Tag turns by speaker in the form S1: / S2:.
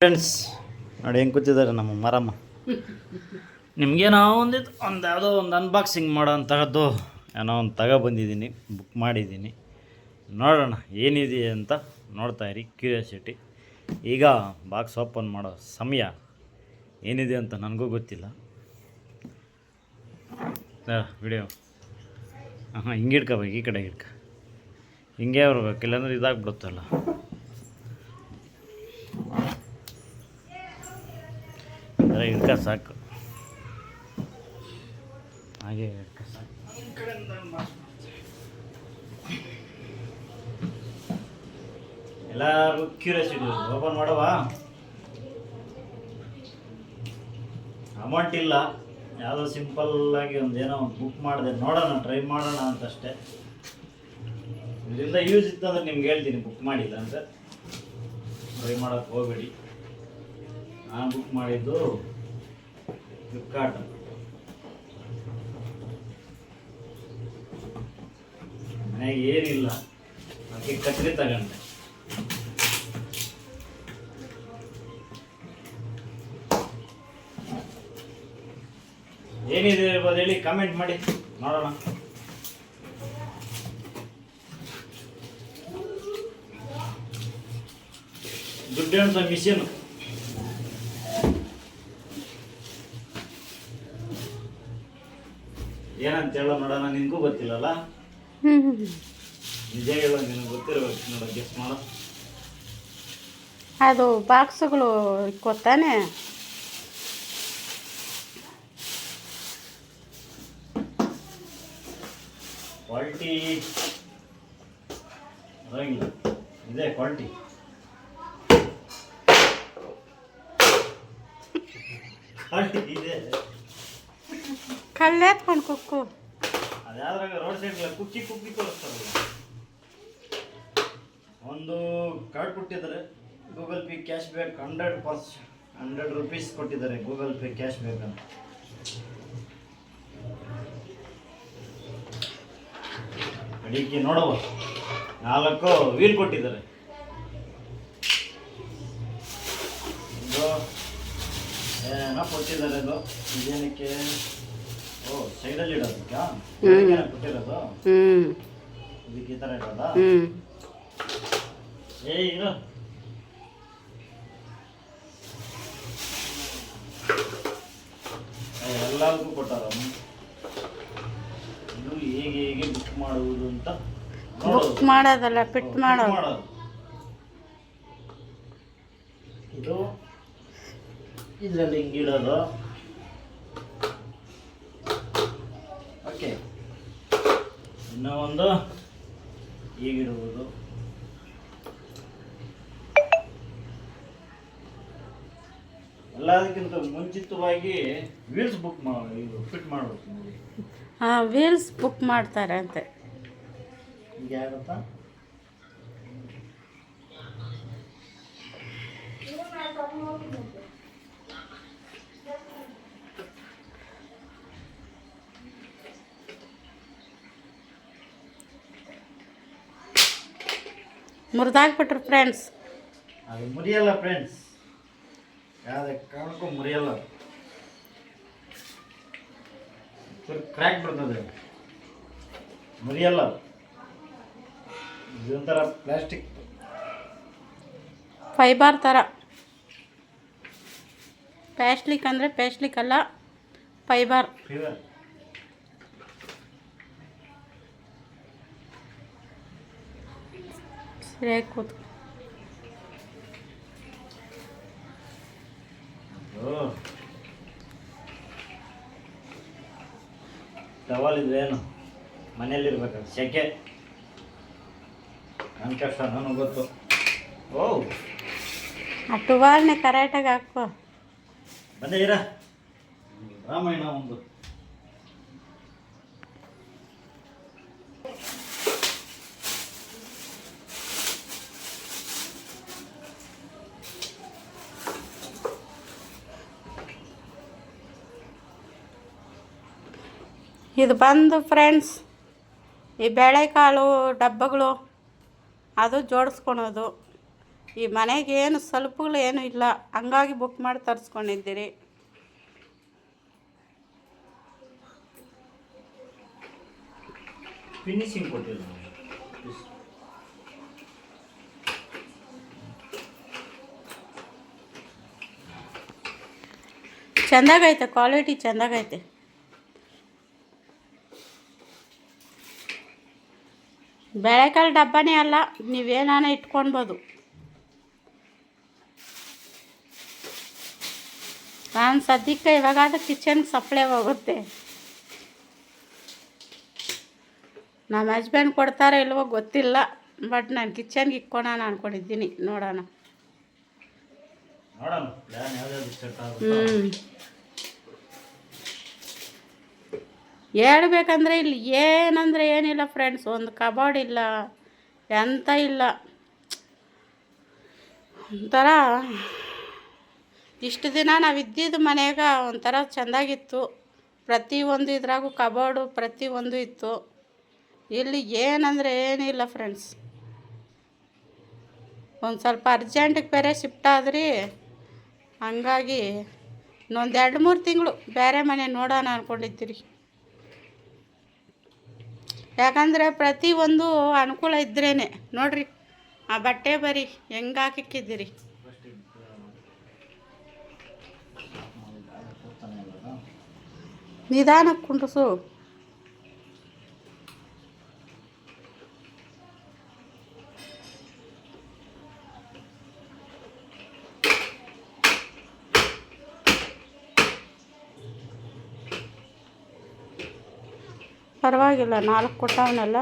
S1: Friends ನೋಡಿ ಹೆಂಗೆ ಕೂತಿದ್ದಾರೆ ನಮ್ಮ ಮರಮ್ಮ. ನಿಮಗೇನೋ ಒಂದು ಯಾವುದೋ ಒಂದು ಅನ್ಬಾಕ್ಸಿಂಗ್ ಮಾಡೋ ಅಂಥದ್ದು ಏನೋ ಒಂದು ತಗೊಬಂದಿದ್ದೀನಿ, ಬುಕ್ ಮಾಡಿದ್ದೀನಿ. ನೋಡೋಣ ಏನಿದೆ ಅಂತ ನೋಡ್ತಾಯಿರಿ, ಕ್ಯೂರಿಯಾಸಿಟಿ. ಈಗ ಬಾಕ್ಸ್ ಓಪನ್ ಮಾಡೋ ಸಮಯ. ಏನಿದೆ ಅಂತ ನನಗೂ ಗೊತ್ತಿಲ್ಲ. ವಿಡಿಯೋ ಹಿಂಗೆ ಇಟ್ಕೋಬೇಕು, ಈ ಕಡೆ ಇಟ್ಕ, ಹಿಂಗೆ ಬರ್ಬೇಕು, ಇಲ್ಲಾಂದ್ರೆ ಇದಾಗ್ಬಿಡುತ್ತಲ್ಲ. ಇಡ್ಕ ಸಾಕು, ಹಾಗೆ ಇಡ್ಕ ಸಾಕು. ಎಲ್ಲರೂ ಕ್ಯೂರಿಯಾಸಿಟಿ ಓಪನ್ ಮಾಡವಾ? ಅಮೌಂಟ್ ಇಲ್ಲ, ಯಾವುದೋ ಸಿಂಪಲ್ಲಾಗಿ ಏನೋ ಒಂದು ಬುಕ್ ಮಾಡಿದೆ, ನೋಡೋಣ, ಟ್ರೈ ಮಾಡೋಣ ಅಂತಷ್ಟೇ. ಇದರಿಂದ ಯೂಸ್ ಇತ್ತು ಅಂದರೆ ನಿಮ್ಗೆ ಹೇಳ್ತೀನಿ, ಬುಕ್ ಮಾಡಿಲ್ಲ ಅಂದರೆ ಟ್ರೈ ಮಾಡೋಕ್ಕೆ ಹೋಗಬೇಡಿ. ನಾನು ಬುಕ್ ಮಾಡಿದ್ದು ಫ್ಲಿಪ್ಕಾರ್ಟ್. ಮನೆಗೆ ಏನಿಲ್ಲ, ಅದಕ್ಕೆ ಕತ್ರಿ ತಗೊಂಡೆ. ಏನಿದೆ ಇರ್ಬೋದು ಹೇಳಿ, ಕಾಮೆಂಟ್ ಮಾಡಿ ನೋಡೋಣ. ದುಡ್ಡು ಎಣಿಸೋ ಮಿಷಿನ್. ಏನಂತ ಹೇಳೋ ನೋಡೋಣ, ನಿನಗೂ ಗೊತ್ತಿಲ್ಲಲ್ಲ. ನಿಜ ಹೇಳೋ, ನಿನಗೆ ಗೊತ್ತಿರಬೇಕು ನೋಡ, ಗೆಸ್ ಮಾಡೋ.
S2: ಅದು ಬಾಕ್ಸ್ಗಳು ಗೊತ್ತಾನೆ.
S1: ಕ್ವಾಲಿಟಿ ಬರೋಂಗಿಲ್ಲ, ಇದೆ ಕ್ವಾಲಿಟಿ. ಕ್ವಾಲಿಟಿ ಇದೆ.
S2: ಕಲ್ಲು ಎತ್ಕೊಂಡು ಕುಕ್ಕು.
S1: ಅದ್ಯಾವ್ದ್ರಾಗ ರೋಡ್ ಸೈಡ್ಗೆಲ್ಲ ಕುಕ್ಕಿ ಕುಕ್ಕಿ ತೋರಿಸ್ತಾರಲ್ಲ. ಒಂದು ಕಾರ್ಡ್ ಕೊಟ್ಟಿದ್ದಾರೆ, Google pay cash back 100 rupees ಕೊಟ್ಟಿದ್ದಾರೆ, ಗೂಗಲ್ ಪೇ ಕ್ಯಾಶ್ ಬ್ಯಾಕ್ ಅಂತ. ಅಡಿಕೆ ನೋಡುವ, 4 ವೀಲ್ ಕೊಟ್ಟಿದ್ದಾರೆ. ಏನೋ ಕೊಟ್ಟಿದ್ದಾರೆ. ಅದು ಇದೇನಕ್ಕೆ? ಓ, ಸೈಡಲ್ಲಿ ಇಡೋದಕ್ಕ ಕೊಟ್ಟಿರೋದು. ಇದಕ್ಕೆ ಈ ಥರ ಇರೋದಾ? ಇರೋ ಎಲ್ಲರಿಗೂ ಕೊಟ್ಟಾರ. ಇದು ಹೇಗೆ ಬುಕ್ ಮಾಡುವುದು ಅಂತ
S2: ಬುಕ್ ಮಾಡೋದಲ್ಲ, ಫಿಟ್ ಮಾಡೋದು.
S1: ಇದು ಇದರಲ್ಲಿ ಹಿಂಗಿಡೋದು. ಓಕೆ, ಇನ್ನೂ ಒಂದು ಹೀಗಿಡುವುದು. ಎಲ್ಲದಕ್ಕಿಂತ ಮುಂಚಿತವಾಗಿ ವೀಲ್ಸ್ ಬುಕ್ ಇದು ಫಿಟ್ ಮಾಡಬೇಕು.
S2: ಹಾಂ, ವೀಲ್ಸ್ ಬುಕ್ ಮಾಡ್ತಾರೆ ಅಂತೆ.
S1: ಹೀಗೆ ಆಗುತ್ತಾ?
S2: ಮುರಿದಾಕ್ಬಿಟ್ರು ಫ್ರೆಂಡ್ಸ್.
S1: ಅದು ಮುರಿಯಲ್ಲ ಫ್ರೆಂಡ್ಸ್, ಯಾವುದೇ ಕಾರಣಕ್ಕೂ ಮುರಿಯಲ್ಲ. ಕ್ರ್ಯಾಕ್ ಬರ್ತದೆ, ಮುರಿಯಲ್ಲ. ಇದೊಂಥರ ಪ್ಲಾಸ್ಟಿಕ್
S2: ಫೈಬರ್ ಥರ. ಪ್ಲಾಸ್ಟಿಕ್ ಅಂದರೆ ಪ್ಲಾಸ್ಟಿಕ್ ಅಲ್ಲ, ಫೈಬರ್. ಸರಿಯಾಗಿ ಕೂತು.
S1: ಟವಲ್ ಇದ್ರೇನು ಮನೆಯಲ್ಲಿರ್ಬೇಕು, ಸೆಕೆ. ನನ್ನ ಕಷ್ಟ ನನಗೆ ಗೊತ್ತು. ಓ,
S2: ಆ ಟುವಾಲ್ನೇ ಕರೆಕ್ಟಾಗಿ ಹಾಕೋ.
S1: ಬಂದೆ ಇರ, ರಾಮಾಯಣ ಒಂದು.
S2: ಇದು ಬಂದು ಫ್ರೆಂಡ್ಸ್, ಈ ಬೇಳೆಕಾಳು ಡಬ್ಬಗಳು ಅದು ಜೋಡಿಸ್ಕೊಳೋದು. ಈ ಮನೆಗೆ ಏನು ಸ್ವಲ್ಪಗಳು ಏನೂ ಇಲ್ಲ, ಹಂಗಾಗಿ ಬುಕ್ ಮಾಡಿ ತರಿಸ್ಕೊಂಡಿದ್ದೀರಿ.
S1: ಫಿನಿಶಿಂಗ್ ಕೊಟ್ಟಿಲ್ಲ.
S2: ಚೆಂದಾಗೈತೆ, ಕ್ವಾಲಿಟಿ ಚೆಂದಾಗೈತೆ. ಬೇಳೆಕಾಳು ಡಬ್ಬನೇ ಅಲ್ಲ, ನೀವೇನಾನ ಇಟ್ಕೊಳ್ಬೋದು. ನಾನು ಸದ್ಯಕ್ಕೆ ಇವಾಗಾದ ಕಿಚನ್ ಸಪ್ಲೈ ಹೋಗುತ್ತೆ. ನಮ್ಮ ಹಸ್ಬೆಂಡ್ ಕೊಡ್ತಾರೋ ಇಲ್ವೋ ಗೊತ್ತಿಲ್ಲ, ಬಟ್ ನಾನು ಕಿಚನ್ಗೆ ಇಕ್ಕೊಳೋಣ ಅಂದ್ಕೊಂಡಿದ್ದೀನಿ. ನೋಡೋಣ. ಹೇಳ್ಬೇಕಂದ್ರೆ ಇಲ್ಲಿ ಏನಂದರೆ ಏನಿಲ್ಲ ಫ್ರೆಂಡ್ಸ್, ಒಂದು ಕಬೋರ್ಡ್ ಇಲ್ಲ, ಎಂತ ಇಲ್ಲ. ಒಂಥರ ಇಷ್ಟು ದಿನ ನಾವು ಇದ್ದಿದ್ದು ಮನೆಯಾಗ ಒಂಥರ ಚೆಂದಾಗಿತ್ತು. ಪ್ರತಿಯೊಂದು ಇದ್ರಾಗೂ ಕಬೋರ್ಡು ಪ್ರತಿಯೊಂದು ಇತ್ತು. ಇಲ್ಲಿ ಏನಂದರೆ ಏನಿಲ್ಲ ಫ್ರೆಂಡ್ಸ್. ಒಂದು ಸ್ವಲ್ಪ ಅರ್ಜೆಂಟಿಗೆ ಬೇರೆ ಶಿಫ್ಟ್ ಆದ್ರಿ, ಹಂಗಾಗಿ ಇನ್ನೊಂದು 2-3 ತಿಂಗಳು ಬೇರೆ ಮನೆ ನೋಡೋಣ ಅಂದ್ಕೊಂಡಿದ್ದೀರಿ. ಯಾಕಂದರೆ ಪ್ರತಿಯೊಂದು ಅನುಕೂಲ ಇದ್ರೇ ನೋಡ್ರಿ. ಆ ಬಟ್ಟೆ ಬರಿ ಹೆಂಗೆ ಹಾಕಿಕ್ಕಿದ್ದೀರಿ. ನಿಧಾನಕ್ಕೆ ಕುಂಡ್ರಸು. ಪರವಾಗಿಲ್ಲ, 4 ಕೊಟ್ಟವನಲ್ಲ.